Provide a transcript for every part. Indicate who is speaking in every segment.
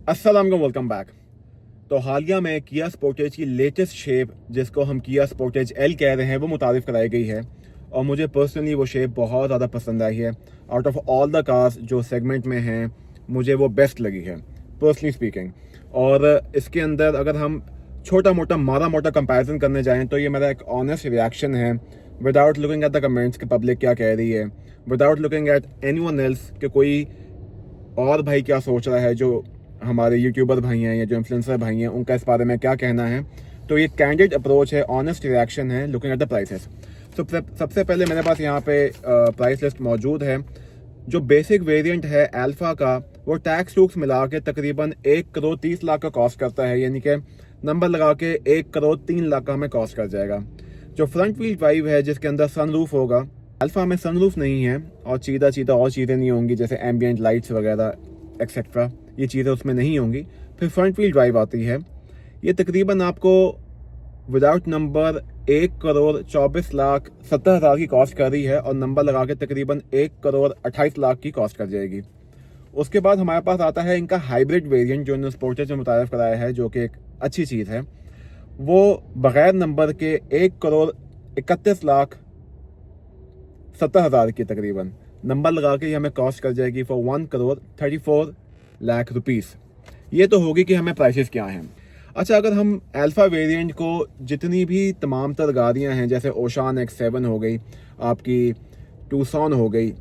Speaker 1: अस्सलाम वालेकुम, welcome back. तो हालिया में किया स्पोर्टेज की लेटेस्ट शेप जिसको हम किया स्पोर्टेज एल कह रहे हैं वो मुतारिफ कराई गई है और मुझे पर्सनली वो शेप बहुत ज़्यादा पसंद आई है। Out of all the cars जो सेगमेंट में हैं मुझे वो बेस्ट लगी है पर्सनली स्पीकिंग। और इसके अंदर अगर हम छोटा मोटा मारा मोटा कंपैरिजन करने जाएं तो ये मेरा एक ऑनेस्ट रिएक्शन है, without looking at the comments कि पब्लिक क्या कह रही है, without looking at anyone else कि कोई और भाई क्या सोच रहा है, जो हमारे यूट्यूबर भाई हैं या जो इन्फ्लुएंसर भाई हैं उनका इस बारे में क्या कहना है। तो ये कैंडिड अप्रोच है, ऑनेस्ट रिएक्शन है लुकिंग एट द प्राइसेस। सबसे पहले मेरे पास यहाँ पे प्राइस लिस्ट मौजूद है। जो बेसिक वेरिएंट है अल्फा का वो टैक्स टूक्स मिला के तकरीबन 1,30,00,000 का कॉस्ट करता है, यानी कि नंबर लगा के 1,03,00,000 का हमें कॉस्ट कर जाएगा। जो फ्रंट व्हील ड्राइव है जिसके अंदर सनरूफ होगा, अल्फा में सनरूफ नहीं है और चीदा और चीज़ें नहीं होंगी जैसे एम्बियंट लाइट्स वगैरह एक्सेट्रा, ये चीज़ें उसमें नहीं होंगी। फिर फ्रंट व्हील ड्राइव आती है, ये तकरीबन आपको विदाउट नंबर 1,24,70,000 की कॉस्ट कर रही है और नंबर लगा के तकरीबन 1,28,00,000 की कॉस्ट कर जाएगी। उसके बाद हमारे पास आता है इनका हाइब्रिड वेरिएंट जो इन्होंने स्पोर्टेज में मुतारिफ कराया है, जो कि एक अच्छी चीज़ है। वो बगैर नंबर के 1,31,70,000 की तकरीबन नंबर लगा के हमें कॉस्ट कर जाएगी फॉर 1,34,00,000 रुपीज़। ये तो होगी कि हमें प्राइसेस क्या हैं। अच्छा, अगर हम अल्फा वेरिएंट को जितनी भी तमाम तर गाड़ियाँ हैं जैसे ओशान X7 हो गई, आपकी टूसॉन हो गई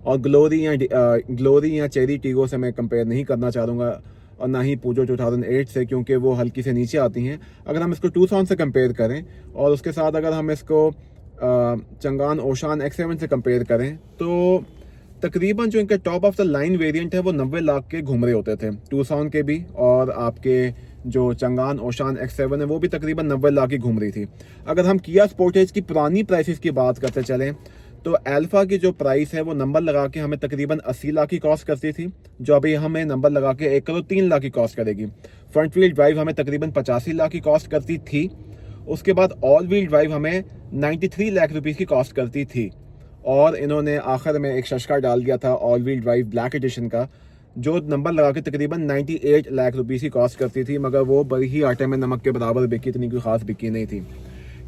Speaker 1: और ग्लोरी या चेरी टीगो से मैं कंपेयर नहीं करना चाहूँगा और ना ही पूजो 2008 से, क्योंकि वो हल्की से नीचे आती हैं। अगर हम इसको टूसॉन से कंपेयर करें और उसके साथ अगर हम इसको चंगान ओशान X7 से कंपेयर करें तो तकरीबन जो इनका top of the line variant है वो 90 लाख के घूम रहे होते थे, टूसॉन के भी, और आपके जो चंगान ओशान X7 है वो भी तकरीबन 90 लाख की घूम रही थी। अगर हम किया स्पोर्टेज की पुरानी प्राइसेस की बात करते चलें तो अल्फा की जो प्राइस है वो नंबर लगा के हमें तकरीबन 80 लाख की कॉस्ट करती थी, जो अभी हमें नंबर लगा के 1,03,00,000 की कॉस्ट करेगी। फ्रंट व्हील ड्राइव हमें तकरीबन 85 लाख की कॉस्ट करती थी। उसके बाद ऑल व्हील ड्राइव हमें 93 लाख रुपीज़ की कॉस्ट करती थी और इन्होंने आखिर में एक शशका डाल दिया था all wheel drive black edition का, जो नंबर लगा के तकरीबन 98 लाख रुपीज़ की कॉस्ट करती थी, मगर वो बड़ी ही आटे में नमक के बराबर बिकी, इतनी कोई खास बिकी नहीं थी।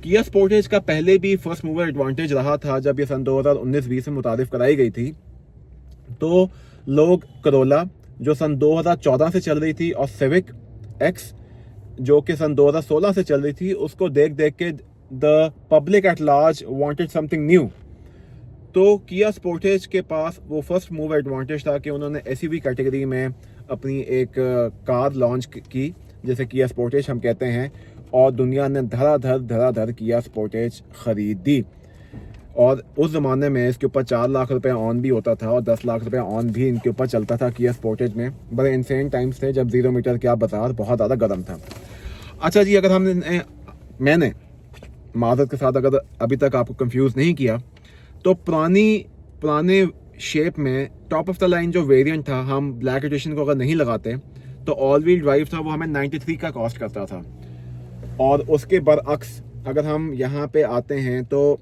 Speaker 1: किया स्पोर्टेज का पहले भी फर्स्ट मूवर एडवांटेज रहा था। जब ये सन 2019-20 में मुतारिफ कराई गई थी तो लोग करोला जो सन 2014 से चल रही थी और सिविक एक्स जो कि सन 2016 से चल रही थी, उसको देख के the public at large wanted something new. तो किया स्पोर्टेज के पास वो फर्स्ट मूव एडवांटेज था कि उन्होंने एसयूवी कैटेगरी में अपनी एक कार लॉन्च की जैसे किया स्पोर्टेज हम कहते हैं, और दुनिया ने धड़ाधड़ किया स्पोर्टेज खरीदी। और उस ज़माने में इसके ऊपर 4 लाख रुपए ऑन भी होता था और 10 लाख रुपए ऑन भी इनके ऊपर चलता था किया स्पोर्टेज में। बड़े इंसेन टाइम्स थे जब 0 मीटर का बाजार बहुत ज़्यादा गर्म था। अच्छा जी, अगर मैंने माजरत के साथ अगर अभी तक आपको कंफ्यूज नहीं किया तो पुराने शेप में टॉप ऑफ द लाइन जो वेरिएंट था, हम ब्लैक एडिशन को अगर नहीं लगाते तो ऑल व्हील ड्राइव था वो हमें 93 का कॉस्ट करता था। और उसके बरअक्स अगर हम यहाँ पे आते हैं तो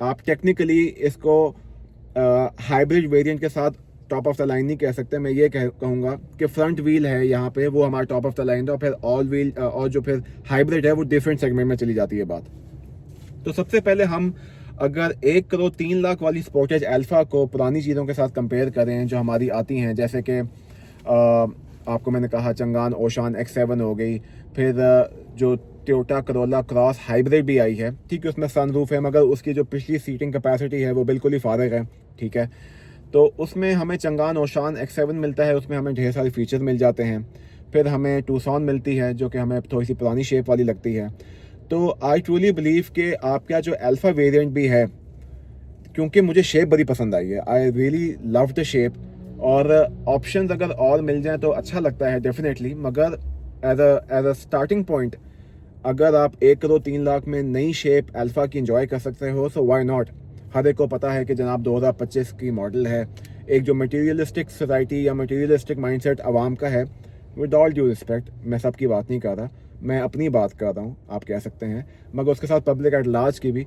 Speaker 1: आप टेक्निकली इसको हाइब्रिड वेरिएंट के साथ टॉप ऑफ द लाइन नहीं कह सकते। मैं ये कहूँगा कि फ्रंट व्हील है यहाँ पे वो हमारा टॉप ऑफ द लाइन है और फिर ऑल व्हील और जो फिर हाइब्रिड है वो डिफरेंट सेगमेंट में चली जाती है बात। तो सबसे पहले हम अगर 1,03,00,000 वाली स्पोर्टेज अल्फा को पुरानी चीज़ों के साथ कंपेयर करें जो हमारी आती हैं, जैसे कि आपको मैंने कहा चंगान ओशान X7 हो गई, फिर जो टोयोटा करोला क्रॉस हाइब्रिड भी आई है, ठीक है, उसमें सनरूफ है मगर उसकी जो पिछली सीटिंग कैपेसिटी है वो बिल्कुल ही फारिग है, ठीक है। तो उसमें हमें चंगान ओशान X7 मिलता है, उसमें हमें ढेर सारे फीचर्स मिल जाते हैं। फिर हमें टूसॉन मिलती है जो कि हमें थोड़ी सी पुरानी शेप वाली लगती है। तो आई ट्रूली बिलीव कि आपका जो अल्फा वेरिएंट भी है, क्योंकि मुझे शेप बड़ी पसंद आई है, I really love the shape, और ऑप्शंस अगर और मिल जाएं तो अच्छा लगता है डेफिनेटली, मगर एज अ स्टार्टिंग पॉइंट अगर आप 1,03,00,000 में नई शेप अल्फा की इंजॉय कर सकते हो सो व्हाई नॉट। हर एक को पता है कि जनाब 2025 की मॉडल है, एक जो मटीरियलिस्टिक सोसाइटी या मटीरियलिस्टिक माइंडसेट आवाम का है, विद ऑल ड्यू रिस्पेक्ट, मैं सबकी बात नहीं कर रहा, मैं अपनी बात कर रहा हूँ, आप कह सकते हैं, मगर उसके साथ पब्लिक एट लार्ज की भी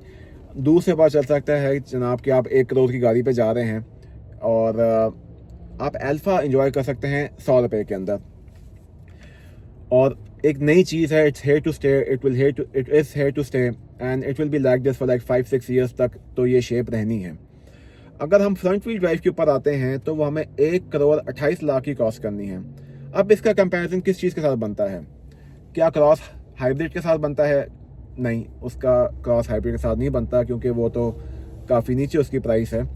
Speaker 1: दूर से पता चल सकता है जनाब कि आप 1 करोड़ की गाड़ी पे जा रहे हैं और आप अल्फा इंजॉय कर सकते हैं 100 रुपये के अंदर। और एक नई चीज़ है, it's here to stay, it is here to stay and it will be like this for like 5-6 years तक तो ये शेप रहनी है। अगर हम फ्रंट व्हील ड्राइव के ऊपर आते हैं तो वो हमें 1,28,00,000 की कॉस्ट करनी है। अब इसका कंपैरिजन किस चीज़ के साथ बनता है? क्या क्रॉस हाइब्रिड के साथ बनता है? नहीं, उसका क्रॉस हाइब्रिड के साथ नहीं बनता, क्योंकि वो तो काफ़ी नीचे उसकी प्राइस है।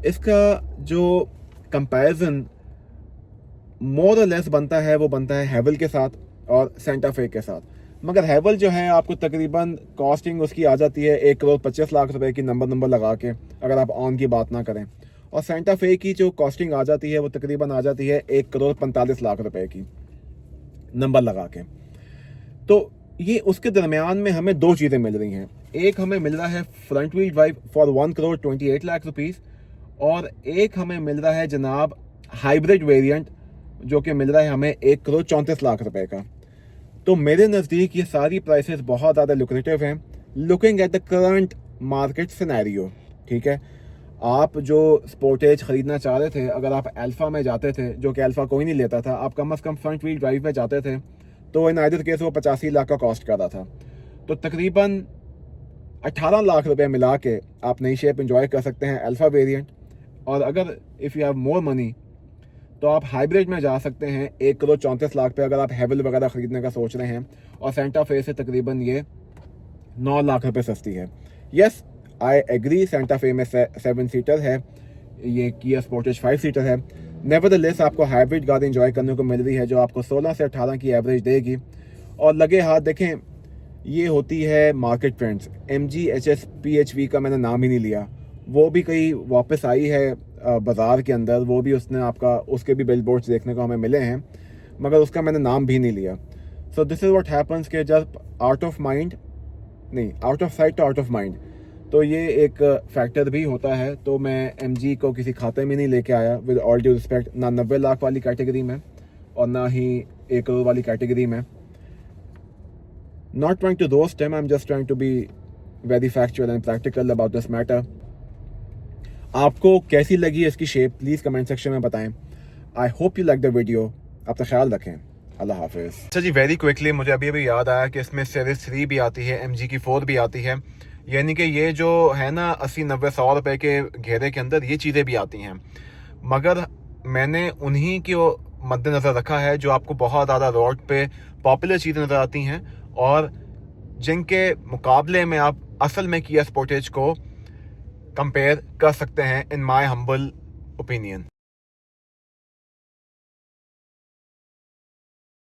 Speaker 1: इसका जो कंपैरिजन मोर और लेस बनता है वो बनता है हैवल के साथ और सेंटा फे के साथ। मगर हैवल जो है आपको तकरीबन कॉस्टिंग उसकी आ जाती है 1,25,00,000 रुपए की, नंबर लगा के, अगर आप ऑन की बात ना करें। और सेंटा फे की जो कॉस्टिंग आ जाती है वो तकरीबन आ जाती है 1,45,00,000 रुपए की, नंबर लगा के। तो ये उसके दरमियान में हमें दो चीज़ें मिल रही हैं। एक हमें मिल रहा है front wheel drive for 1,28,00,000 rupees, और एक हमें मिल रहा है जनाब हाइब्रिड वेरिएंट, जो कि मिल रहा है हमें 1,34,00,000 रुपए का। तो मेरे नज़दीक ये सारी प्राइसेस बहुत ज़्यादा लुक्रेटिव हैं, looking at the current market scenario. ठीक है, आप जो स्पोर्टेज ख़रीदना चाह रहे थे, अगर आप अल्फ़ा में जाते थे, जो कि अल्फ़ा कोई नहीं लेता था, आप कम से कम फ्रंट व्हील ड्राइव में जाते थे, तो इन आइदर केस वो 85 लाख का कॉस्ट कर रहा था। तो तकरीबन 18 लाख रुपए मिला के आप नई शेप इंजॉय कर सकते हैं अल्फ़ा वेरिएंट। और अगर if you have more money तो आप हाइब्रिड में जा सकते हैं 1,34,00,000 पे, अगर आप हैवल वगैरह ख़रीदने का सोच रहे हैं। और सेंटा फे से तकरीबन ये 9 लाख रुपए सस्ती है। यस, आई एग्री, सेंटा फे में 7 सीटर है, ये किया स्पोर्टेज 5 सीटर है। नेवरदलेस आपको हाइब्रिड गाड़ी इंजॉय करने को मिल रही है, जो आपको 16 से 18 की एवरेज देगी। और लगे हाथ देखें, ये होती है market trends. MG HS PHV का मैंने नाम ही नहीं लिया, वो भी कहीं वापस आई है बाज़ार के अंदर, वो भी उसके भी बिल बोर्ड्स देखने को हमें मिले हैं, मगर उसका मैंने नाम भी नहीं लिया। So this is what happens के just out of sight to out of mind. तो ये एक फैक्टर भी होता है। तो मैं MG को किसी खाते में नहीं लेके आया, विद ऑल ड्यू रिस्पेक्ट, ना 90 लाख वाली कैटेगरी में और ना ही 1 करोड़ वाली कैटेगरी में। Not trying to roast him, I'm just trying to be very factual and practical about this matter. आपको कैसी लगी इसकी शेप, प्लीज़ कमेंट सेक्शन में बताएं। I hope you like the video. अपना ख्याल रखें, अल्लाह हाफिज़। अच्छा जी, वेरी क्विकली मुझे अभी याद आया कि इसमें सीरीज 3 भी आती है, MG की 4 भी आती है। यानी कि ये जो है ना 80-90-100 रुपए के घेरे के अंदर ये चीज़ें भी आती हैं, मगर मैंने उन्हीं को मद्देनज़र रखा है जो आपको बहुत ज़्यादा रोड पे पॉपुलर चीज़ें नज़र आती हैं और जिनके मुकाबले में आप असल में किया स्पोर्टेज को कंपेयर कर सकते हैं, इन माय हम्बल ओपिनियन।